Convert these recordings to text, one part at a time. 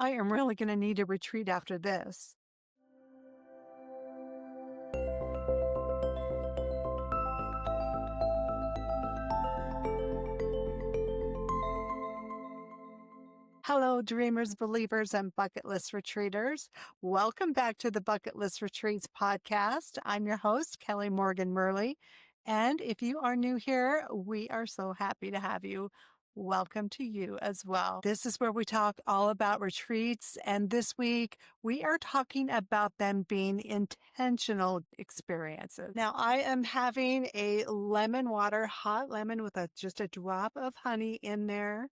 I am really going to need a retreat after this. Hello, dreamers, believers, and bucket list retreaters. Welcome back to the Bucket List Retreats podcast. I'm your host, Kelly Morgan Murley. And if you are new here, we are so happy to have you. Welcome to you as well. This is where we talk all about retreats. And this week, we are talking about them being intentional experiences. Now, I am having a lemon water, hot lemon with just a drop of honey in there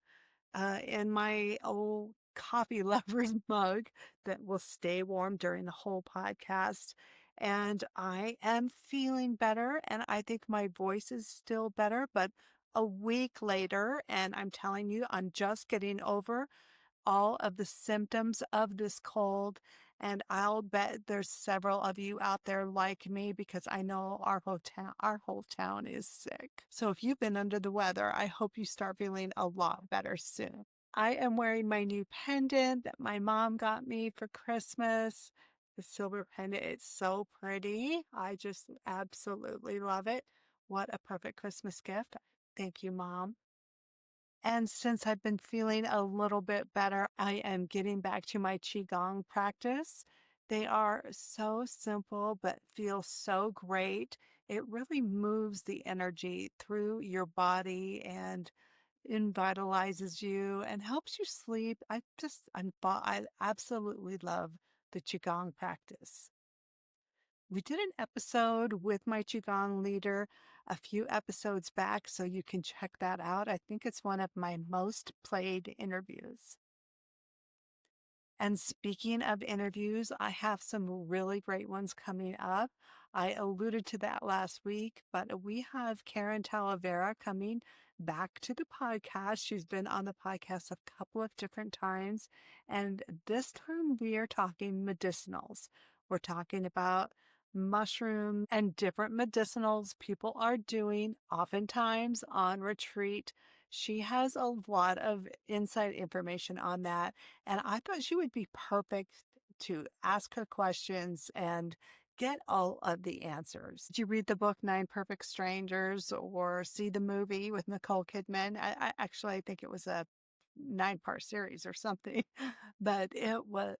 in my old coffee lover's mug that will stay warm during the whole podcast. And I am feeling better, and I think my voice is still better, but a week later, and I'm telling you, I'm just getting over all of the symptoms of this cold. And I'll bet there's several of you out there like me because I know our whole town is sick. So if you've been under the weather, I hope you start feeling a lot better soon. I am wearing my new pendant that my mom got me for Christmas. The silver pendant. It's so pretty. I just absolutely love it. What a perfect Christmas gift. Thank you, Mom. And since I've been feeling a little bit better, I am getting back to my Qigong practice. They are so simple, but feel so great. It really moves the energy through your body and vitalizes you and helps you sleep. I absolutely love the Qigong practice. We did an episode with my Qigong leader a few episodes back, so you can check that out. I think it's one of my most played interviews. And speaking of interviews, I have some really great ones coming up. I alluded to that last week, but we have Karen Talavera coming back to the podcast. She's been on the podcast a couple of different times. And this time we are talking medicinals. We're talking about mushrooms and different medicinals people are doing oftentimes on retreat. She has a lot of inside information on that. And I thought she would be perfect to ask her questions and get all of the answers. Did you read the book Nine Perfect Strangers or see the movie with Nicole Kidman? I think it was a 9-part series or something, but it was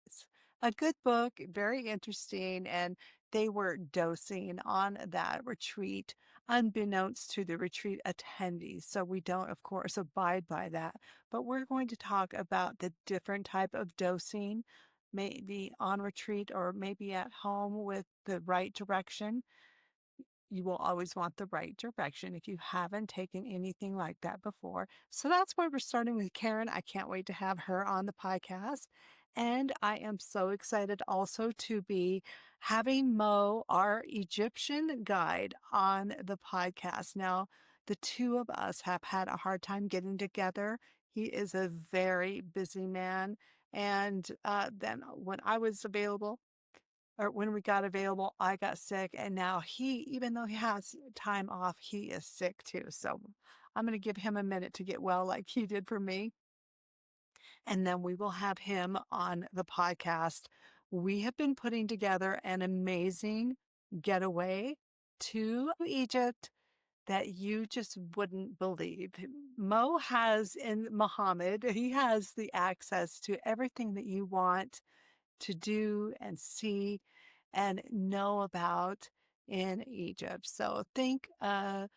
a good book, very interesting. And they were dosing on that retreat, unbeknownst to the retreat attendees. So we don't, of course, abide by that. But we're going to talk about the different type of dosing, maybe on retreat or maybe at home with the right direction. You will always want the right direction if you haven't taken anything like that before. So that's why we're starting with Karen. I can't wait to have her on the podcast. And I am so excited also to be having Mo, our Egyptian guide, on the podcast. Now, the two of us have had a hard time getting together. He is a very busy man. And then when I was available, or when we got available, I got sick. And now even though he has time off, he is sick too. So I'm going to give him a minute to get well like he did for me. And then we will have him on the podcast. We have been putting together an amazing getaway to Egypt that you just wouldn't believe. Mo has in Muhammad, he has the access to everything that you want to do and see and know about in Egypt. So think a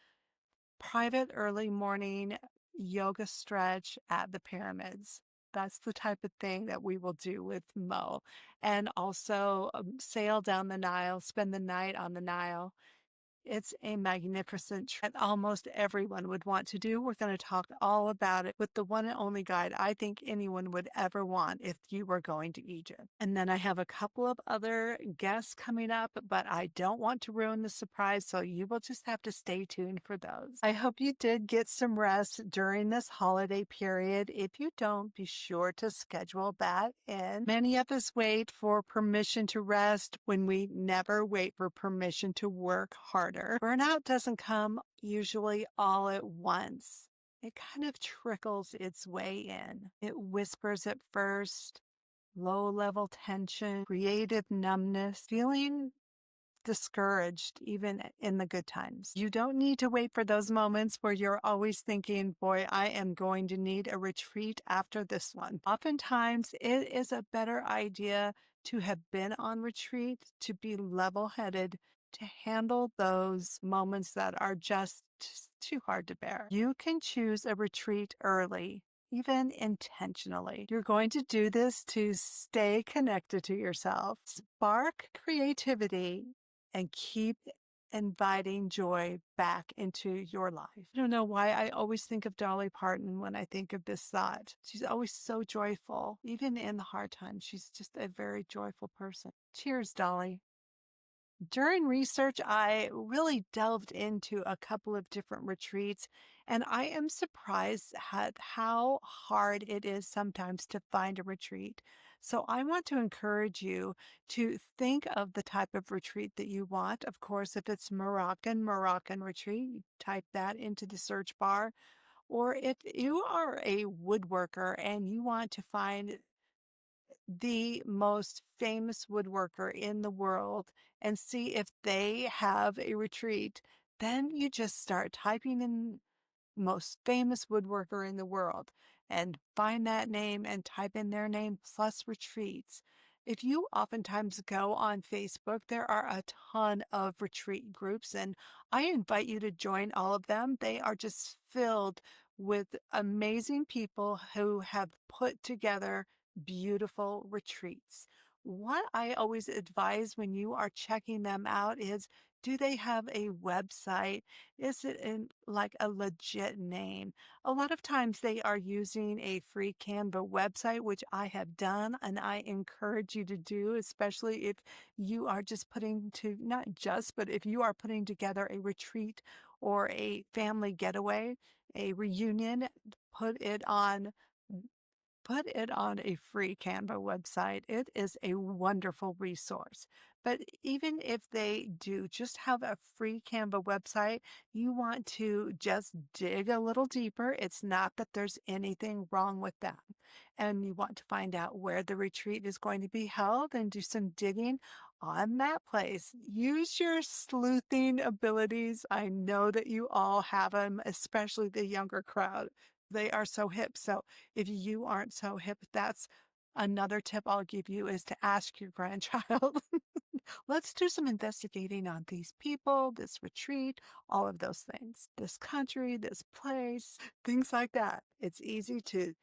private early morning yoga stretch at the pyramids. That's the type of thing that we will do with Mo. And also sail down the Nile, spend the night on the Nile. It's a magnificent trip that almost everyone would want to do. We're going to talk all about it with the one and only guide I think anyone would ever want if you were going to Egypt. And then I have a couple of other guests coming up, but I don't want to ruin the surprise, so you will just have to stay tuned for those. I hope you did get some rest during this holiday period. If you don't, be sure to schedule that in. Many of us wait for permission to rest when we never wait for permission to work harder. Burnout doesn't come usually all at once. It kind of trickles its way in. It whispers at first, low-level tension, creative numbness, feeling discouraged even in the good times. You don't need to wait for those moments where you're always thinking, boy, I am going to need a retreat after this one. Oftentimes, it is a better idea to have been on retreat, to be level-headed, to handle those moments that are just too hard to bear. You can choose a retreat early, even intentionally. You're going to do this to stay connected to yourself, spark creativity, and keep inviting joy back into your life. I don't know why I always think of Dolly Parton when I think of this thought. She's always so joyful, even in the hard times. She's just a very joyful person. Cheers, Dolly. During research, I really delved into a couple of different retreats, and I am surprised at how hard it is sometimes to find a retreat. So I want to encourage you to think of the type of retreat that you want. Of course, if it's Moroccan retreat, you type that into the search bar. Or if you are a woodworker and you want to find the most famous woodworker in the world and see if they have a retreat, then you just start typing in most famous woodworker in the world and find that name and type in their name plus retreats. If you oftentimes go on Facebook, there are a ton of retreat groups, and I invite you to join all of them. They are just filled with amazing people who have put together beautiful retreats. What I always advise when you are checking them out is, do they have a website? Is it in like a legit name? A lot of times they are using a free Canva website, which I have done and I encourage you to do, especially if you are just not just, but if you are putting together a retreat or a family getaway, a reunion, put it on Put it on a free Canva website. It is a wonderful resource. But even if they do just have a free Canva website, you want to just dig a little deeper. It's not that there's anything wrong with that. And you want to find out where the retreat is going to be held and do some digging on that place. Use your sleuthing abilities. I know that you all have them, especially the younger crowd. They are so hip. So if you aren't so hip, that's another tip I'll give you, is to ask your grandchild. Let's do some investigating on these people, this retreat, all of those things, this country, this place, things like that. It's easy to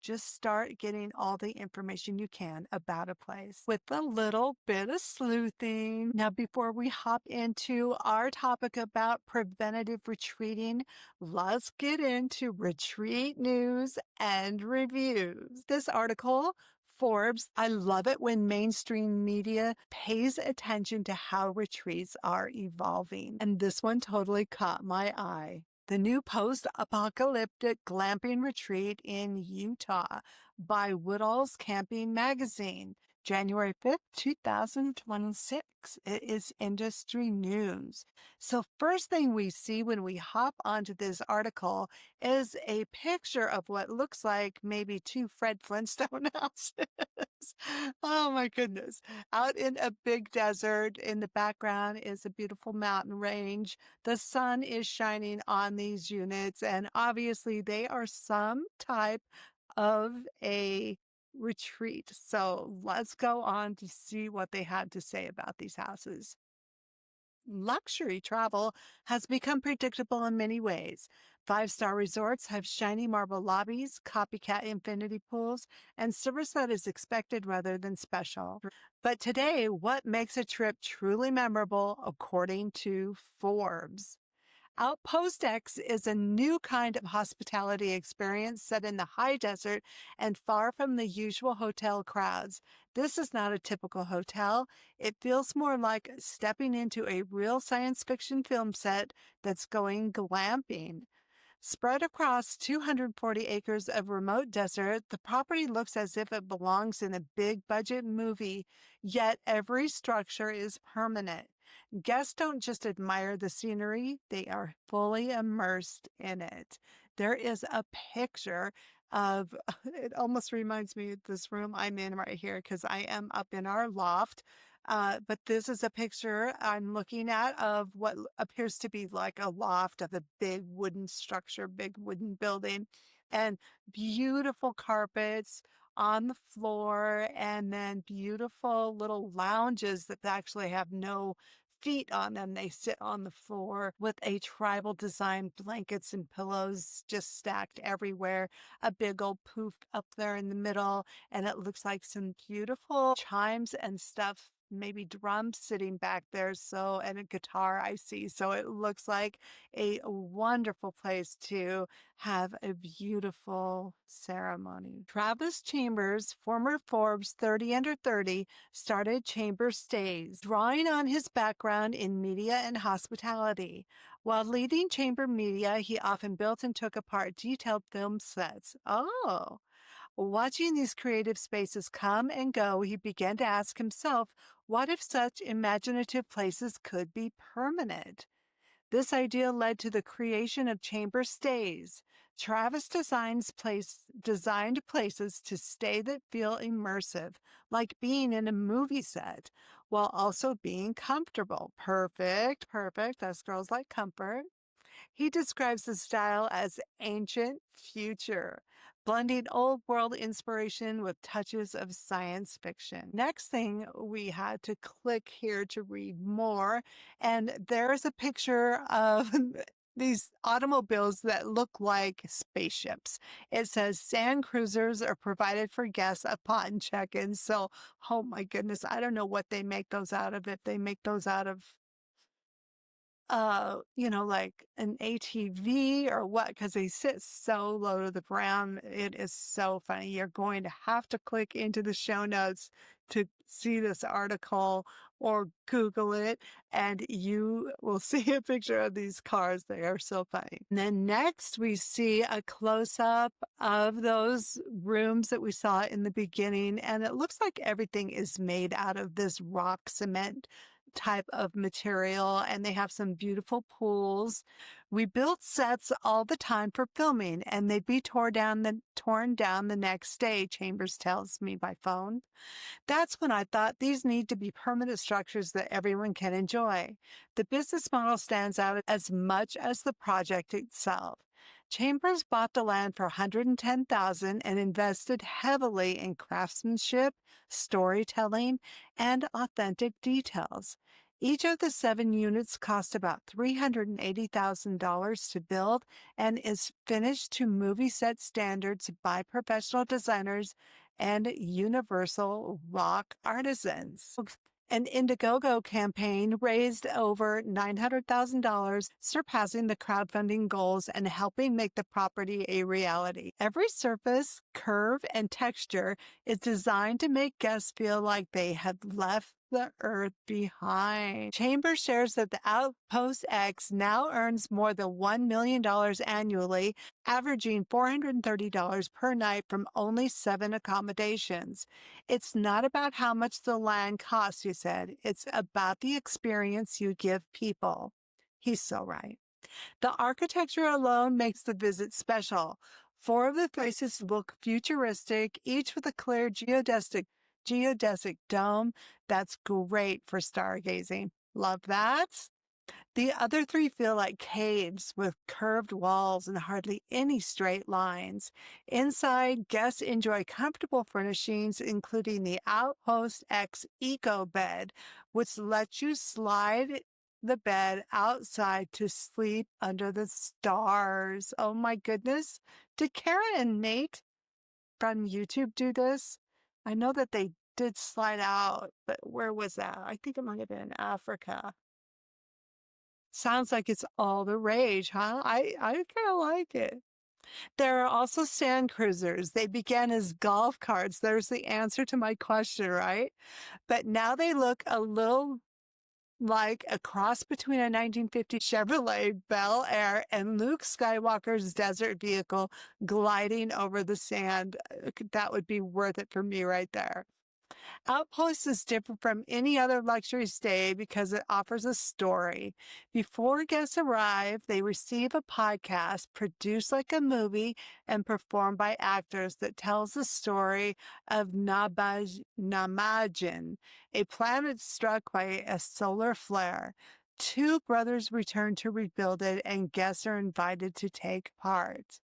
just start getting all the information you can about a place with a little bit of sleuthing. Now, before we hop into our topic about preventative retreating, let's get into retreat news and reviews. This article, Forbes, I love it when mainstream media pays attention to how retreats are evolving. And this one totally caught my eye. The new post-apocalyptic glamping retreat in Utah by Woodall's Camping Magazine, January 5th, 2026. It is industry news. So first thing we see when we hop onto this article is a picture of what looks like maybe two Fred Flintstone houses. Oh my goodness. Out in a big desert, in the background is a beautiful mountain range. The sun is shining on these units, and obviously they are some type of a retreat. So let's go on to see what they had to say about these houses. Luxury travel has become predictable in many ways. Five-star resorts have shiny marble lobbies, copycat infinity pools, and service that is expected rather than special. But today, what makes a trip truly memorable, according to Forbes? Outpost X is a new kind of hospitality experience set in the high desert and far from the usual hotel crowds. This is not a typical hotel. It feels more like stepping into a real science fiction film set that's going glamping. Spread across 240 acres of remote desert, the property looks as if it belongs in a big budget movie, yet every structure is permanent. Guests don't just admire the scenery, they are fully immersed in it. There is a picture of, it almost reminds me of this room I'm in right here because I am up in our loft. But this is a picture I'm looking at of what appears to be like a loft of a big wooden structure, big wooden building, and beautiful carpets on the floor, and then beautiful little lounges that actually have no feet on them. They sit on the floor with a tribal design blankets and pillows just stacked everywhere. A big old poof up there in the middle, and it looks like some beautiful chimes and stuff, maybe drums sitting back there. So, and a guitar I see. So it looks like a wonderful place to have a beautiful ceremony. Travis Chambers, former Forbes 30 Under 30, started Chamber Stays, drawing on his background in media and hospitality. While leading Chamber Media, he often built and took apart detailed film sets. Oh. Watching these creative spaces come and go, he began to ask himself, what if such imaginative places could be permanent? This idea led to the creation of Chamber Stays. Travis designed places to stay that feel immersive, like being in a movie set, while also being comfortable. Perfect, perfect. Us girls like comfort. He describes the style as ancient future, blending old world inspiration with touches of science fiction. Next thing, we had to click here to read more, and there's a picture of these automobiles that look like spaceships. It says sand cruisers are provided for guests upon check-in. So, oh my goodness, I don't know what they make those out of. If they make those out of like an ATV or what, because they sit so low to the ground. It is so funny. You're going to have to click into the show notes to see this article or Google it, and you will see a picture of these cars. They are so funny. And then next, we see a close up of those rooms that we saw in the beginning, and it looks like everything is made out of this rock cement type of material, and they have some beautiful pools. We built sets all the time for filming, and they'd be torn down the next day, Chambers tells me by phone. That's when I thought these need to be permanent structures that everyone can enjoy. The business model stands out as much as the project itself. Chambers bought the land for $110,000 and invested heavily in craftsmanship, storytelling, and authentic details. Each of the 7 units cost about $380,000 to build and is finished to movie set standards by professional designers and universal rock artisans. An Indiegogo campaign raised over $900,000, surpassing the crowdfunding goals and helping make the property a reality. Every surface, curve, and texture is designed to make guests feel like they have left the earth behind. Chambers shares that the Outpost X now earns more than $1 million annually, averaging $430 per night from only 7 accommodations. It's not about how much the land costs, he said. It's about the experience you give people. He's so right. The architecture alone makes the visit special. 4 of the places look futuristic, each with a clear geodesic dome. That's great for stargazing. Love that. The other 3 feel like caves with curved walls and hardly any straight lines. Inside, guests enjoy comfortable furnishings, including the Outpost X Eco Bed, which lets you slide the bed outside to sleep under the stars. Oh my goodness. Did Kara and Nate from YouTube do this? I know that they did slide out, but where was that? I think it might have been in Africa. Sounds like it's all the rage, huh? I kind of like it. There are also sand cruisers. They began as golf carts. There's the answer to my question, right? But now they look a little like a cross between a 1950 Chevrolet Bel Air and Luke Skywalker's desert vehicle gliding over the sand. That would be worth it for me right there. Outpost is different from any other luxury stay because it offers a story. Before guests arrive, they receive a podcast produced like a movie and performed by actors that tells the story of Namajan, a planet struck by a solar flare. Two brothers return to rebuild it, and guests are invited to take part.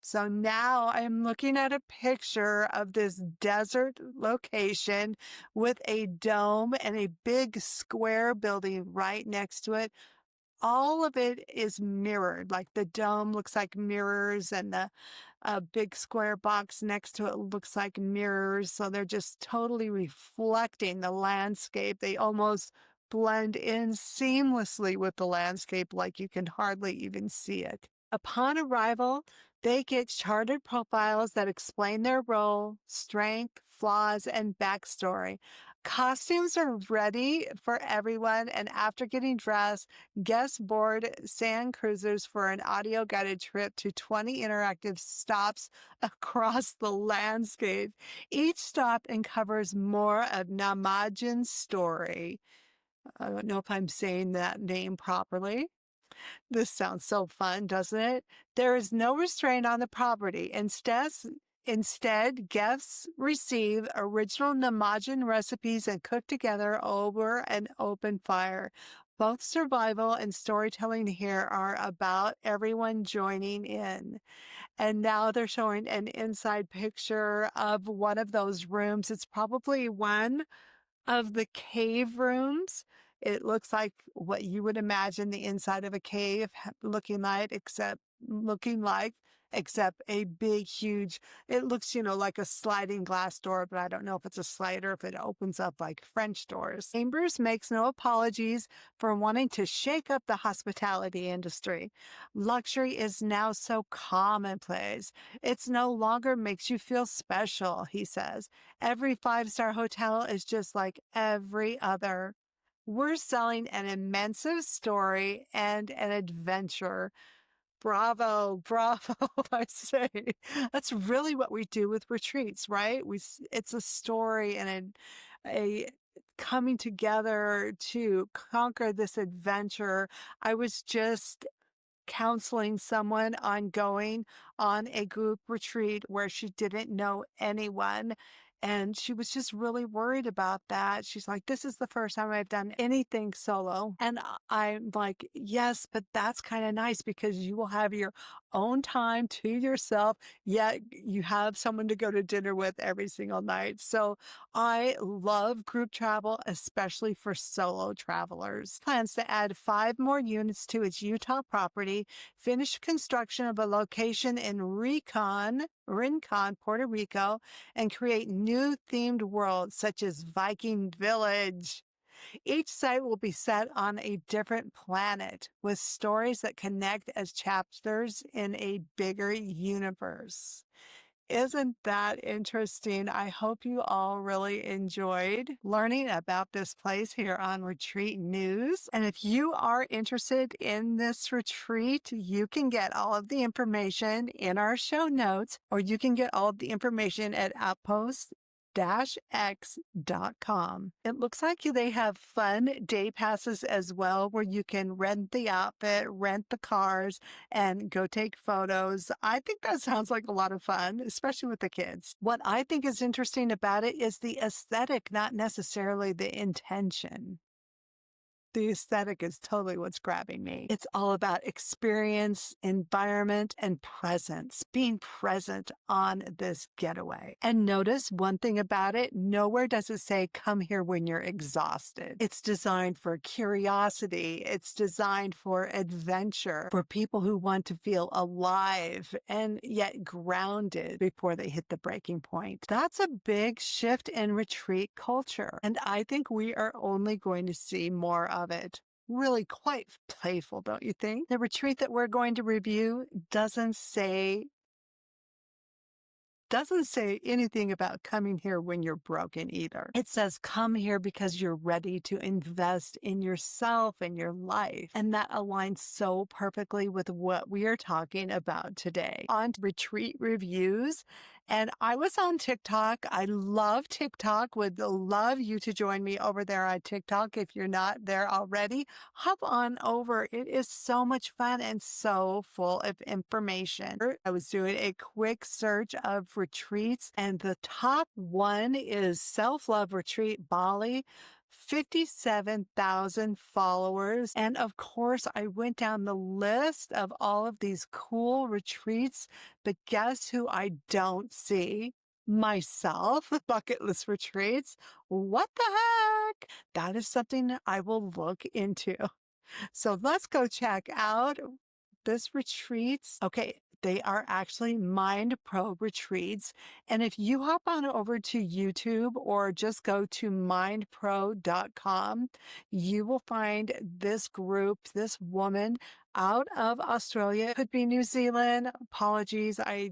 So now I'm looking at a picture of this desert location with a dome and a big square building right next to it. All of it is mirrored, like the dome looks like mirrors and the big square box next to it looks like mirrors. So they're just totally reflecting the landscape. They almost blend in seamlessly with the landscape, like you can hardly even see it. Upon arrival, they get charted profiles that explain their role, strength, flaws, and backstory. Costumes are ready for everyone, and after getting dressed, guests board sand cruisers for an audio guided trip to 20 interactive stops across the landscape. Each stop uncovers more of Namajan's story. I don't know if I'm saying that name properly. This sounds so fun, doesn't it? There is no restraint on the property. Instead, guests receive original Namajan recipes and cook together over an open fire. Both survival and storytelling here are about everyone joining in. And now they're showing an inside picture of one of those rooms. It's probably one of the cave rooms. It looks like what you would imagine the inside of a cave looking like, except a big, huge, it looks, like a sliding glass door, but I don't know if it's a slider, if it opens up like French doors. Chambers makes no apologies for wanting to shake up the hospitality industry. Luxury is now so commonplace. It's no longer makes you feel special, he says. Every five-star hotel is just like every other. We're selling an immense story and an adventure. Bravo, bravo, I say. That's really what we do with retreats, right? It's a story and a coming together to conquer this adventure. I was just counseling someone on going on a group retreat where she didn't know anyone. And she was just really worried about that. She's like, this is the first time I've done anything solo. And I'm like, yes, but that's kind of nice because you will have your own time to yourself, yet you have someone to go to dinner with every single night. So I love group travel, especially for solo travelers. Plans to add 5 more units to its Utah property, finish construction of a location in Rincon, Puerto Rico, and create new themed worlds such as Viking Village. Each site will be set on a different planet with stories that connect as chapters in a bigger universe. Isn't that interesting? I hope you all really enjoyed learning about this place here on Retreat News. And if you are interested in this retreat, you can get all of the information in our show notes, or you can get all of the information at Outpost x.com. It looks like they have fun day passes as well, where you can rent the outfit, rent the cars, and go take photos. I think that sounds like a lot of fun, especially with the kids. What I think is interesting about it is the aesthetic, not necessarily the intention. The aesthetic is totally what's grabbing me. It's all about experience, environment, and presence, being present on this getaway. And notice one thing about it, nowhere does it say, come here when you're exhausted. It's designed for curiosity. It's designed for adventure, for people who want to feel alive and yet grounded before they hit the breaking point. That's a big shift in retreat culture. And I think we are only going to see more of it. Really quite playful, don't you think? The retreat that we're going to review doesn't say anything about coming here when you're broken either. It says come here because you're ready to invest in yourself and your life. And that aligns so perfectly with what we are talking about today. On retreat reviews, And I was on TikTok. I love TikTok. Would love you to join me over there on TikTok. If you're not there already, hop on over. It is so much fun and so full of information. I was doing a quick search of retreats, and the top one is Self-Love Retreat Bali. 57,000 followers. And of course, I went down the list of all of these cool retreats, but guess who I don't see? Myself, bucket list retreats. What the heck? That is something I will look into. So let's go check out this retreats. Okay, they are actually Mind Pro retreats. And if you hop on over to YouTube or just go to mindpro.com, you will find this group, this woman out of Australia, could be New Zealand. Apologies, I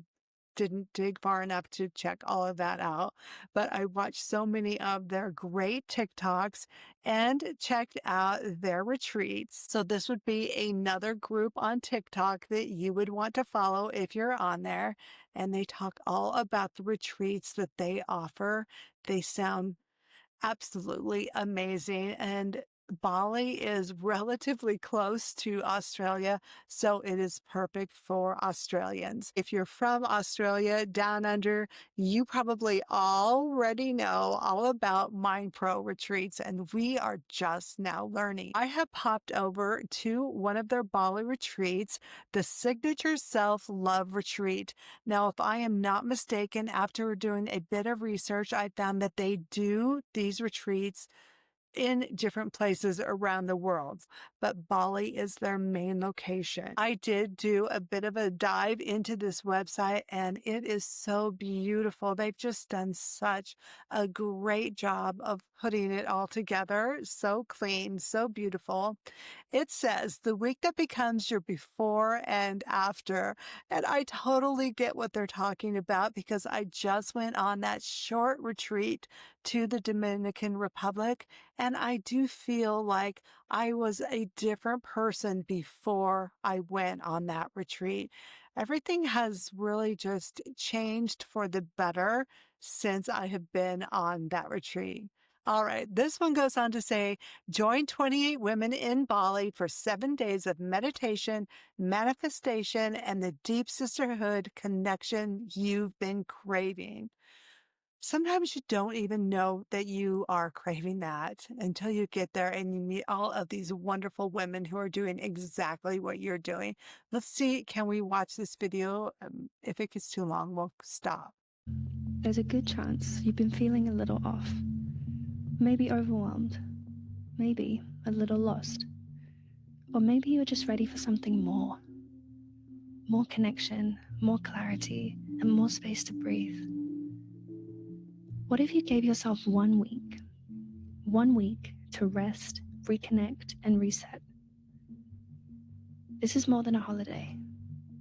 didn't dig far enough to check all of that out, but I watched so many of their great TikToks and checked out their retreats. So this would be another group on TikTok that you would want to follow if you're on there. And they talk all about the retreats that they offer. They sound absolutely amazing. And Bali is relatively close to Australia, so it is perfect for Australians. If you're from Australia down under, you probably already know all about Mind Pro retreats, and we are just now learning. I have popped over to one of their Bali retreats, the Signature Self-Love Retreat. Now, if I am not mistaken, after doing a bit of research, I found that they do these retreats in different places around the world, but Bali is their main location. I did do a bit of a dive into this website, and it is so beautiful. They've just done such a great job of putting it all together. So clean, so beautiful. It says the week that becomes your before and after. And I totally get what they're talking about because I just went on that short retreat to the Dominican Republic. And I do feel like I was a different person before I went on that retreat. Everything has really just changed for the better since I have been on that retreat. All right, this one goes on to say, join 28 women in Bali for 7 days of meditation, manifestation, and the deep sisterhood connection you've been craving. Sometimes you don't even know that you are craving that until you get there and you meet all of these wonderful women who are doing exactly what you're doing. Let's see, can we watch this video? If it gets too long, we'll stop. There's a good chance you've been feeling a little off, maybe overwhelmed, maybe a little lost, or maybe you're just ready for something more. More connection, more clarity, and more space to breathe. What if you gave yourself 1 week? 1 week to rest, reconnect, and reset. This is more than a holiday.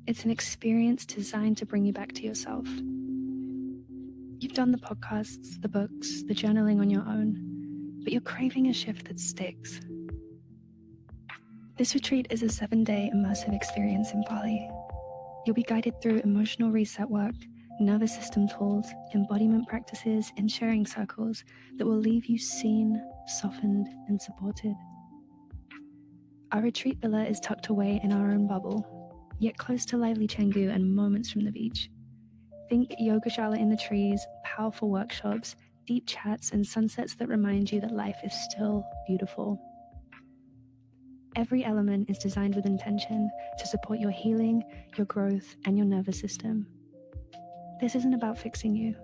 It's an experience designed to bring you back to yourself. You've done the podcasts, the books, the journaling on your own, but you're craving a shift that sticks. This retreat is a 7-day immersive experience in Bali. You'll be guided through emotional reset work, nervous system tools, embodiment practices, and sharing circles that will leave you seen, softened, and supported. Our retreat villa is tucked away in our own bubble, yet close to lively Canggu and moments from the beach. Think yogachala in the trees, powerful workshops, deep chats, and sunsets that remind you that life is still beautiful. Every element is designed with intention to support your healing, your growth, and your nervous system. This isn't about fixing you.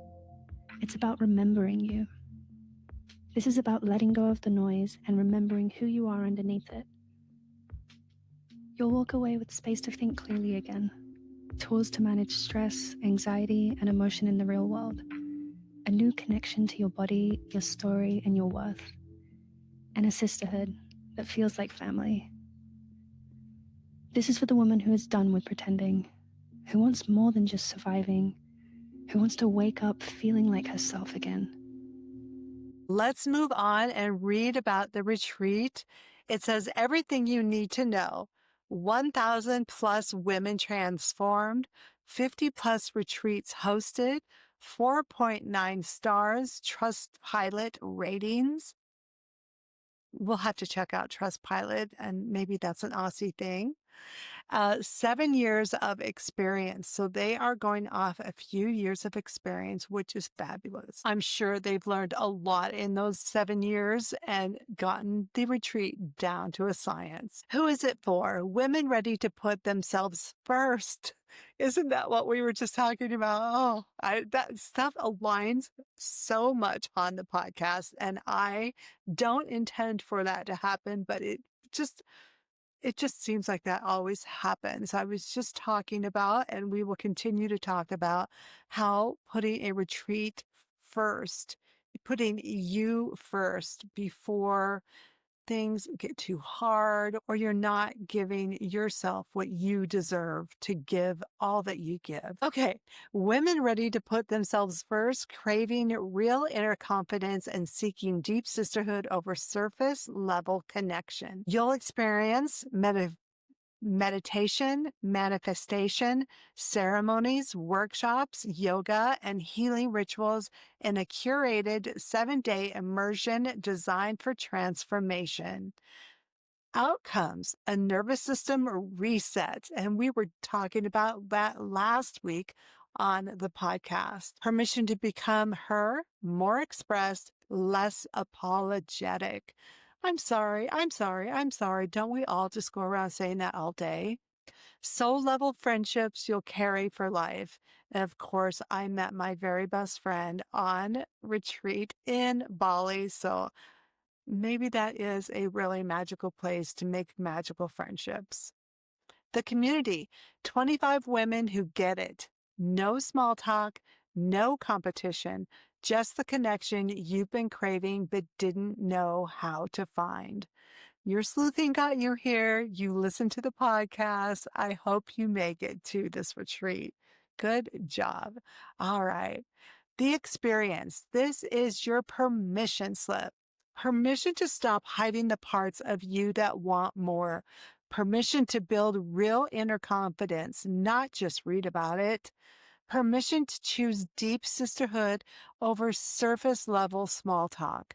It's about remembering you. This is about letting go of the noise and remembering who you are underneath it. You'll walk away with space to think clearly again, tools to manage stress, anxiety, and emotion in the real world, a new connection to your body, your story, and your worth, and a sisterhood that feels like family. This is for the woman who is done with pretending, who wants more than just surviving, who wants to wake up feeling like herself again. Let's move on and read about the retreat. It says everything you need to know. 1,000 plus women transformed, 50 plus retreats hosted, 4.9 stars, Trustpilot ratings. We'll have to check out Trustpilot, and maybe that's an Aussie thing. 7 years of experience. So they are going off a few years of experience, which is fabulous. I'm sure they've learned a lot in those 7 years and gotten the retreat down to a science. Who is it for? Women ready to put themselves first. Isn't that what we were just talking about? That stuff aligns so much on the podcast, and I don't intend for that to happen, but just it just seems like that always happens. I was just talking about, and we will continue to talk about, how putting a retreat first, putting you first before things get too hard, or you're not giving yourself what you deserve to give all that you give. Okay, women ready to put themselves first, craving real inner confidence and seeking deep sisterhood over surface level connection. You'll experience meditation, manifestation, ceremonies, workshops, yoga, and healing rituals in a curated 7-day immersion designed for transformation. Outcomes, a nervous system reset. And we were talking about that last week on the podcast. Permission to become her, more expressed, less apologetic. I'm sorry. Don't we all just go around saying that all day? Soul level friendships you'll carry for life. And of course, I met my very best friend on retreat in Bali. So maybe that is a really magical place to make magical friendships. The community, 25 women who get it. No small talk, no competition, just the connection you've been craving but didn't know how to find. Your sleuthing got you here. You listened to the podcast. I hope you make it to this retreat. Good job. All right. The experience. This is your permission slip. Permission to stop hiding the parts of you that want more. Permission to build real inner confidence, not just read about it. Permission to choose deep sisterhood over surface level small talk.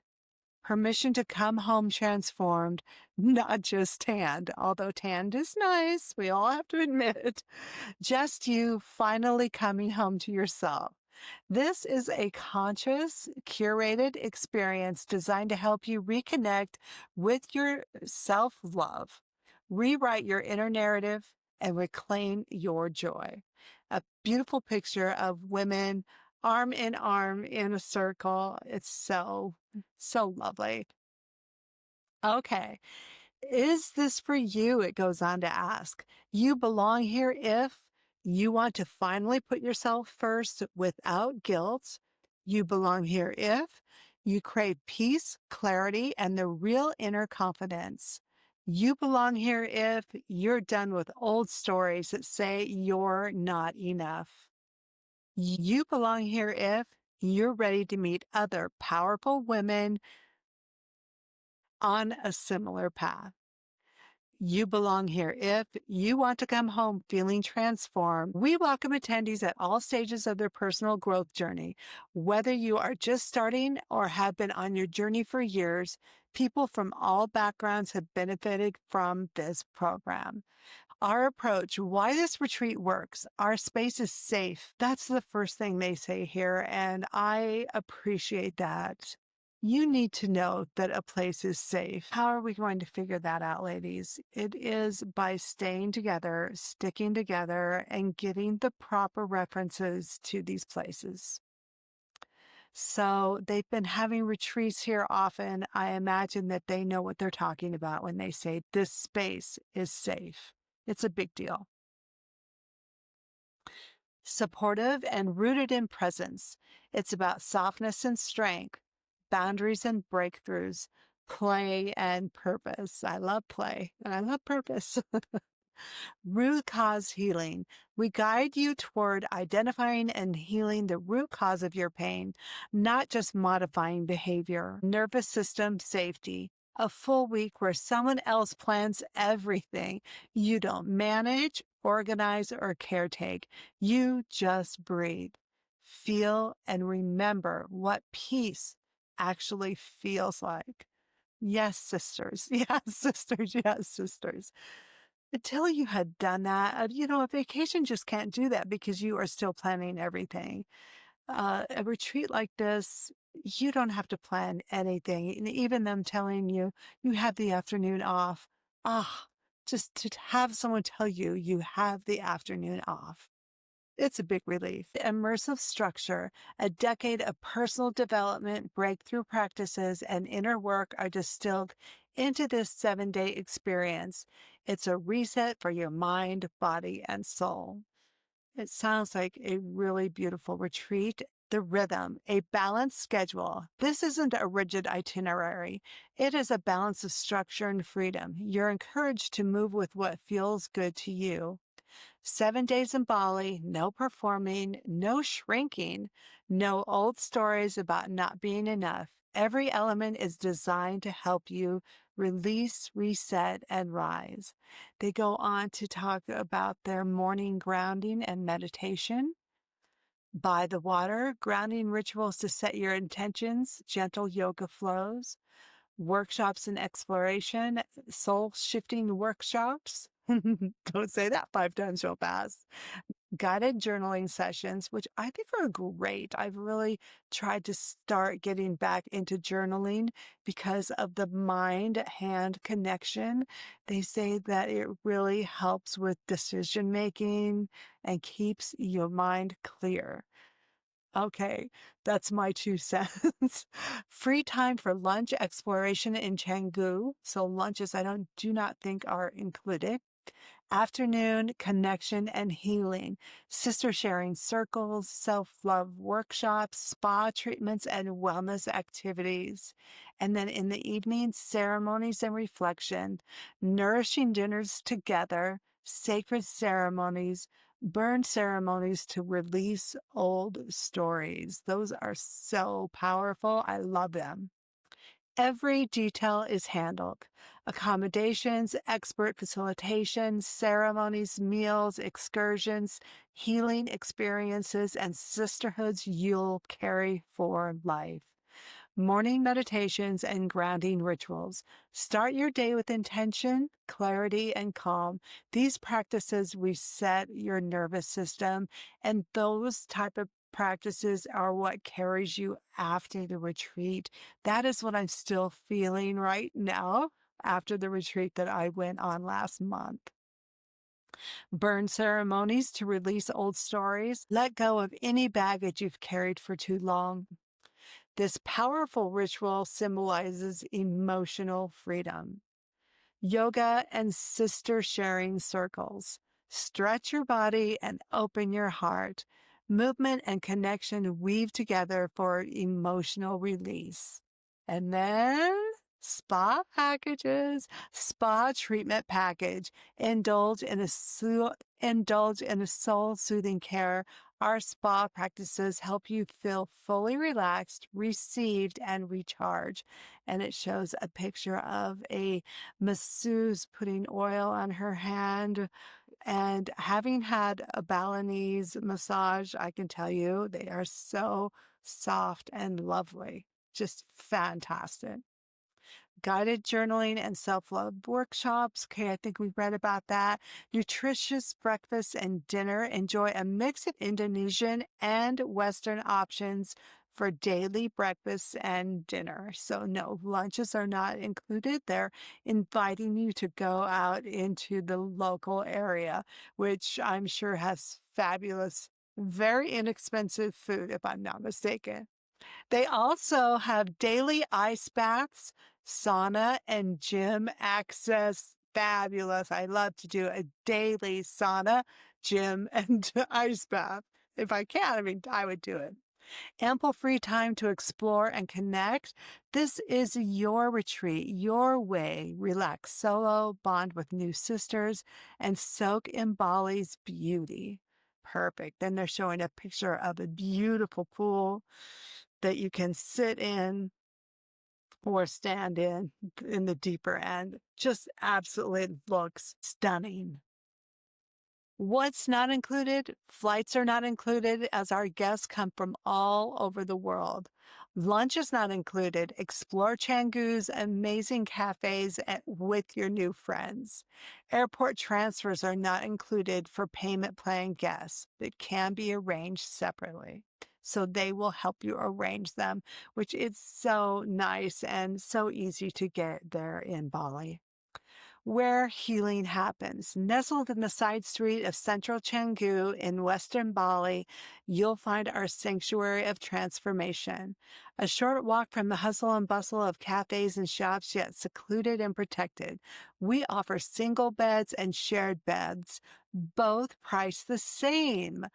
Permission to come home transformed, not just tanned, although tanned is nice, we all have to admit. Just you finally coming home to yourself. This is a conscious, curated experience designed to help you reconnect with your self-love, rewrite your inner narrative, and reclaim your joy. A beautiful picture of women arm in arm in a circle. It's so lovely. Okay. Is this for you? It goes on to ask. You belong here if you want to finally put yourself first without guilt. You belong here if you crave peace, clarity, and the real inner confidence. You belong here if you're done with old stories that say you're not enough. You belong here if you're ready to meet other powerful women on a similar path. You belong here if you want to come home feeling transformed. We welcome attendees at all stages of their personal growth journey. Whether you are just starting or have been on your journey for years, people from all backgrounds have benefited from this program. Our approach, why this retreat works, our space is safe. That's the first thing they say here, and I appreciate that. You need to know that a place is safe. How are we going to figure that out, ladies? It is by staying together, sticking together, and getting the proper references to these places. So they've been having retreats here often. I imagine that they know what they're talking about when they say this space is safe. It's a big deal. Supportive and rooted in presence. It's about softness and strength, boundaries and breakthroughs, play and purpose. I love play and I love purpose. Root cause healing. We guide you toward identifying and healing the root cause of your pain, not just modifying behavior. Nervous system safety. A full week where someone else plans everything. You don't manage, organize, or caretake. You just breathe, feel, and remember what peace actually feels like. Yes, sisters. Yes, sisters. Yes, sisters. Until you had done that, a vacation just can't do that because you are still planning everything. A retreat like this, you don't have to plan anything. And even them telling you you have the afternoon off. Ah, just to have someone tell you you have the afternoon off. It's a big relief. Immersive structure, a decade of personal development, breakthrough practices, and inner work are distilled into this 7-day experience. It's a reset for your mind, body, and soul. It sounds like a really beautiful retreat. The rhythm, a balanced schedule. This isn't a rigid itinerary. It is a balance of structure and freedom. You're encouraged to move with what feels good to you. 7 days in Bali, no performing, no shrinking, no old stories about not being enough. Every element is designed to help you release, reset, and rise. They go on to talk about their morning grounding and meditation. By the water, grounding rituals to set your intentions, gentle yoga flows, workshops and exploration, soul shifting workshops. Don't say that 5 times real fast. Guided journaling sessions, which I think are great. I've really tried to start getting back into journaling because of the mind hand connection. They say that it really helps with decision making and keeps your mind clear. Okay, that's my 2 cents. Free time for lunch exploration in Canggu. So lunches I don't do not think are included. Afternoon connection and healing, sister sharing circles, self love workshops, spa treatments, and wellness activities. And then in the evening, ceremonies and reflection, nourishing dinners together, sacred ceremonies, burn ceremonies to release old stories. Those are so powerful. I love them. Every detail is handled. Accommodations, expert facilitation, ceremonies, meals, excursions, healing experiences, and sisterhoods you'll carry for life. Morning meditations and grounding rituals. Start your day with intention, clarity, and calm. These practices reset your nervous system, and those type of practices are what carries you after the retreat. That is what I'm still feeling right now after the retreat that I went on last month. Burn ceremonies to release old stories. Let go of any baggage you've carried for too long. This powerful ritual symbolizes emotional freedom. Yoga and sister sharing circles. Stretch your body and open your heart. Movement and connection weave together for emotional release. And then spa packages, spa treatment package. Indulge in a soul soothing care. Our spa practices help you feel fully relaxed, received, and recharged. And it shows a picture of a masseuse putting oil on her hand. And having had a Balinese massage, I can tell you they are so soft and lovely. Just fantastic. Guided journaling and self-love workshops. Okay, I think we read about that. Nutritious breakfast and dinner. Enjoy a mix of Indonesian and Western options for daily breakfast and dinner. So no, lunches are not included. They're inviting you to go out into the local area, which I'm sure has fabulous, very inexpensive food, if I'm not mistaken. They also have daily ice baths, sauna, and gym access. Fabulous. I love to do a daily sauna, gym, and ice bath. If I can, I mean, I would do it. Ample free time to explore and connect. This is your retreat, your way. Relax solo, bond with new sisters, and soak in Bali's beauty. Perfect. Then they're showing a picture of a beautiful pool that you can sit in. or stand in the deeper end. Just absolutely looks stunning. What's not included? Flights are not included as our guests come from all over the world. Lunch is not included. Explore Canggu's amazing cafes with your new friends. Airport transfers are not included for payment plan guests. It can be arranged separately. So they will help you arrange them, which is so nice and so easy to get there in Bali where healing happens. Nestled in the side street of central Canggu in western Bali, you'll find our sanctuary of transformation. A short walk from the hustle and bustle of cafes and shops, yet secluded and protected. We offer single beds and shared beds, both priced the same.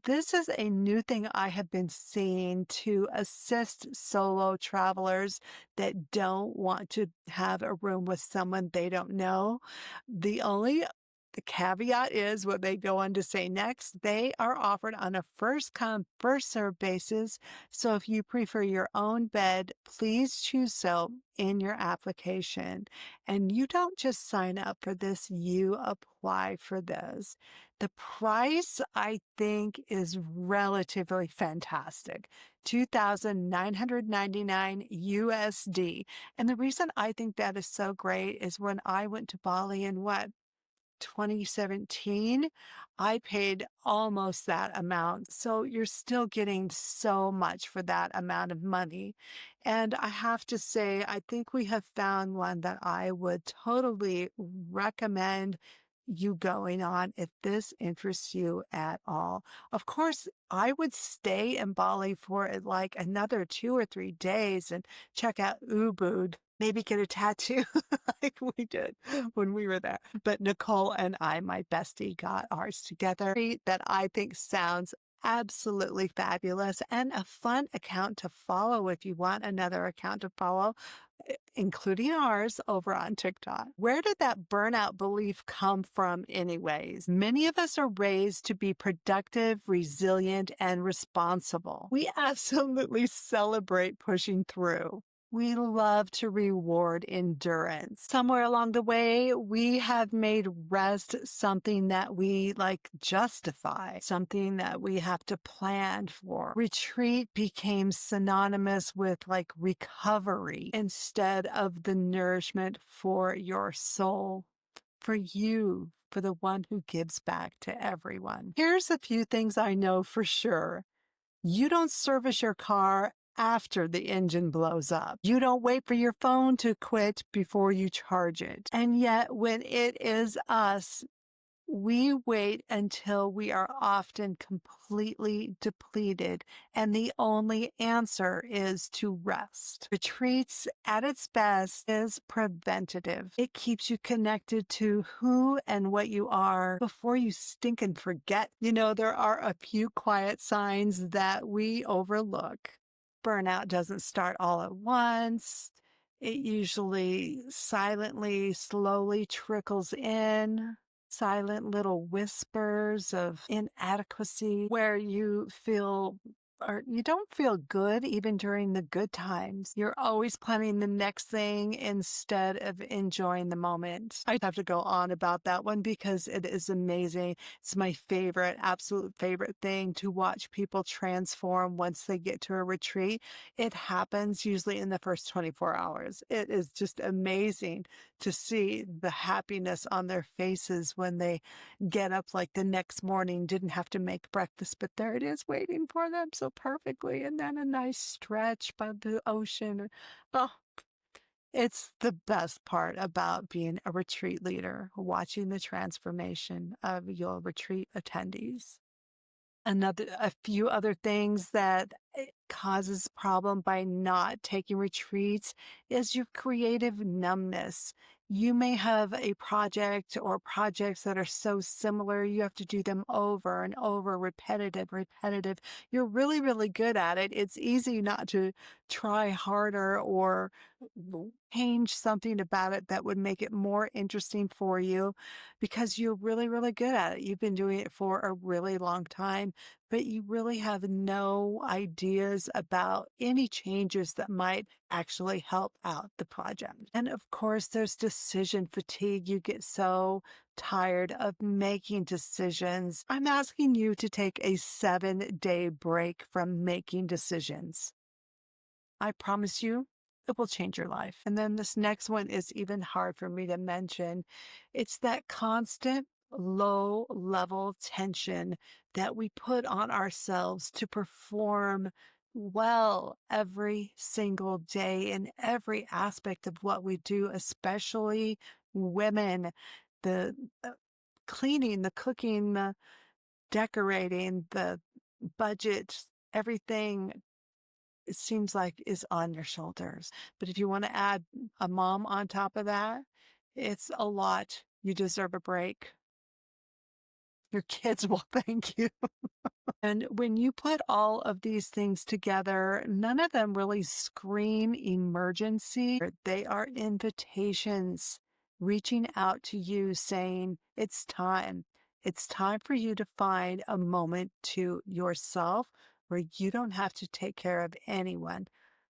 This is a new thing I have been seeing to assist solo travelers that don't want to have a room with someone they don't know. The caveat is what they go on to say next. They are offered on a first come, first served basis. So if you prefer your own bed, please choose so in your application. And you don't just sign up for this, you apply for this. The price, I think, is relatively fantastic. 2,999 USD. And the reason I think that is so great is when I went to Bali in 2017, I paid almost that amount. So you're still getting so much for that amount of money. And I have to say, I think we have found one that I would totally recommend you going on if this interests you at all. Of course, I would stay in Bali for like another 2 or 3 days and check out Ubud, maybe get a tattoo like we did when we were there. But Nicole and I, my bestie, got ours together. That I think sounds absolutely fabulous and a fun account to follow if you want another account to follow, including ours over on TikTok. Where did that burnout belief come from anyways? Many of us are raised to be productive, resilient, and responsible. We absolutely celebrate pushing through. We love to reward endurance. Somewhere along the way, we have made rest something that we justify, something that we have to plan for. Retreat became synonymous with recovery instead of the nourishment for your soul, for you, for the one who gives back to everyone. Here's a few things I know for sure. You don't service your car after the engine blows up. You don't wait for your phone to quit before you charge it. And yet, when it is us, we wait until we are often completely depleted, and the only answer is to rest. Retreats at its best is preventative. It keeps you connected to who and what you are before you stink and forget. There are a few quiet signs that we overlook. Burnout doesn't start all at once. It usually silently, slowly trickles in. Silent little whispers of inadequacy where you feel or you don't feel good even during the good times. You're always planning the next thing instead of enjoying the moment. I have to go on about that one because it is amazing. It's my favorite, absolute favorite thing to watch people transform once they get to a retreat. It happens usually in the first 24 hours. It is just amazing to see the happiness on their faces when they get up the next morning, didn't have to make breakfast, but there it is waiting for them so perfectly. And then a nice stretch by the ocean. Oh, it's the best part about being a retreat leader, watching the transformation of your retreat attendees. A few other things that it causes problem by not taking retreats is your creative numbness. You may have a project or projects that are so similar, you have to do them over and over, repetitive. You're really, really good at it. It's easy not to try harder or change something about it that would make it more interesting for you because you're really, really good at it. You've been doing it for a really long time. but you really have no ideas about any changes that might actually help out the project. And of course, there's decision fatigue. You get so tired of making decisions. I'm asking you to take a 7-day break from making decisions. I promise you, it will change your life. And then this next one is even hard for me to mention. It's that constant low level tension that we put on ourselves to perform well every single day in every aspect of what we do, especially women. The cleaning, the cooking, the decorating, the budget, everything, it seems like is on your shoulders. But if you want to add a mom on top of that, it's a lot. You deserve a break. Your kids will thank you. And when you put all of these things together, none of them really scream emergency. They are invitations reaching out to you saying, it's time. It's time for you to find a moment to yourself where you don't have to take care of anyone.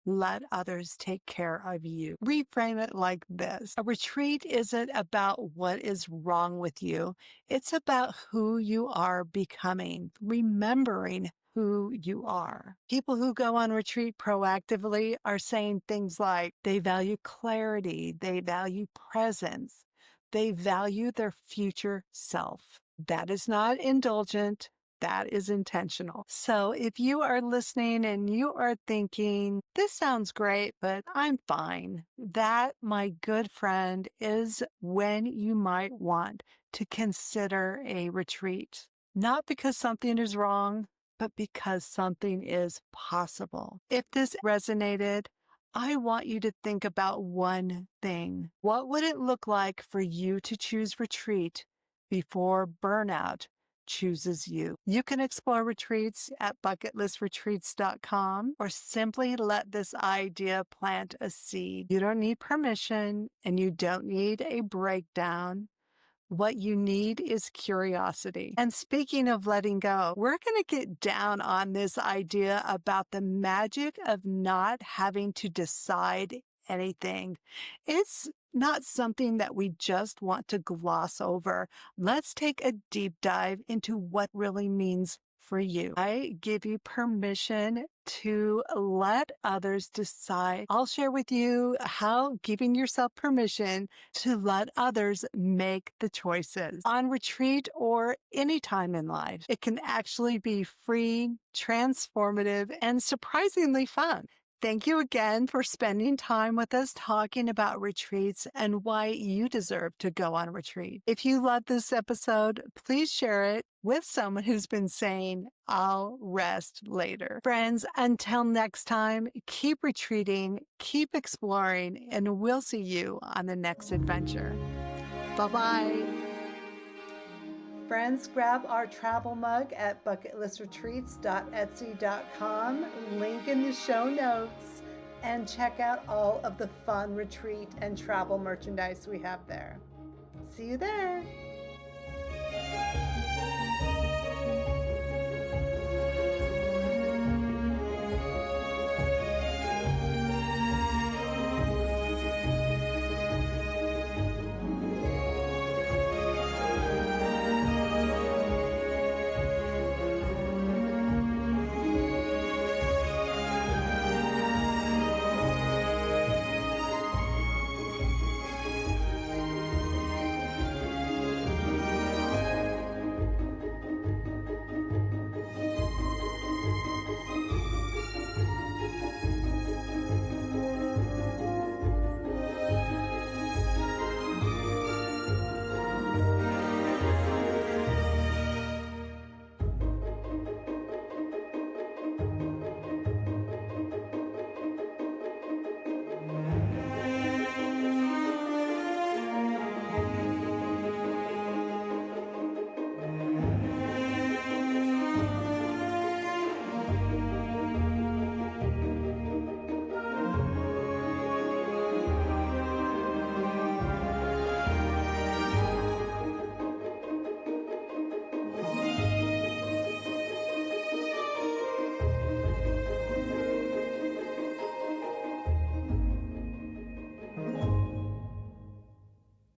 Let others take care of you. Reframe it like this. A retreat isn't about what is wrong with you. It's about who you are becoming, remembering who you are. People who go on retreat proactively are saying things like they value clarity, they value presence, they value their future self. That is not indulgent. That is intentional. So if you are listening and you are thinking, this sounds great, but I'm fine, that, my good friend, is when you might want to consider a retreat. Not because something is wrong, but because something is possible. If this resonated, I want you to think about one thing. What would it look like for you to choose retreat before burnout chooses you? You can explore retreats at bucketlistretreats.com or simply let this idea plant a seed. You don't need permission and you don't need a breakdown. What you need is curiosity. And speaking of letting go, we're going to get down on this idea about the magic of not having to decide anything. It's not something that we just want to gloss over. Let's take a deep dive into what really means for you. I give you permission to let others decide. I'll share with you how giving yourself permission to let others make the choices on retreat or any time in life. It can actually be free, transformative, and surprisingly fun. Thank you again for spending time with us talking about retreats and why you deserve to go on a retreat. If you love this episode, please share it with someone who's been saying, I'll rest later. Friends, until next time, keep retreating, keep exploring, and we'll see you on the next adventure. Bye-bye. Friends, grab our travel mug at bucketlistretreats.etsy.com, link in the show notes, and check out all of the fun retreat and travel merchandise we have there. See you there.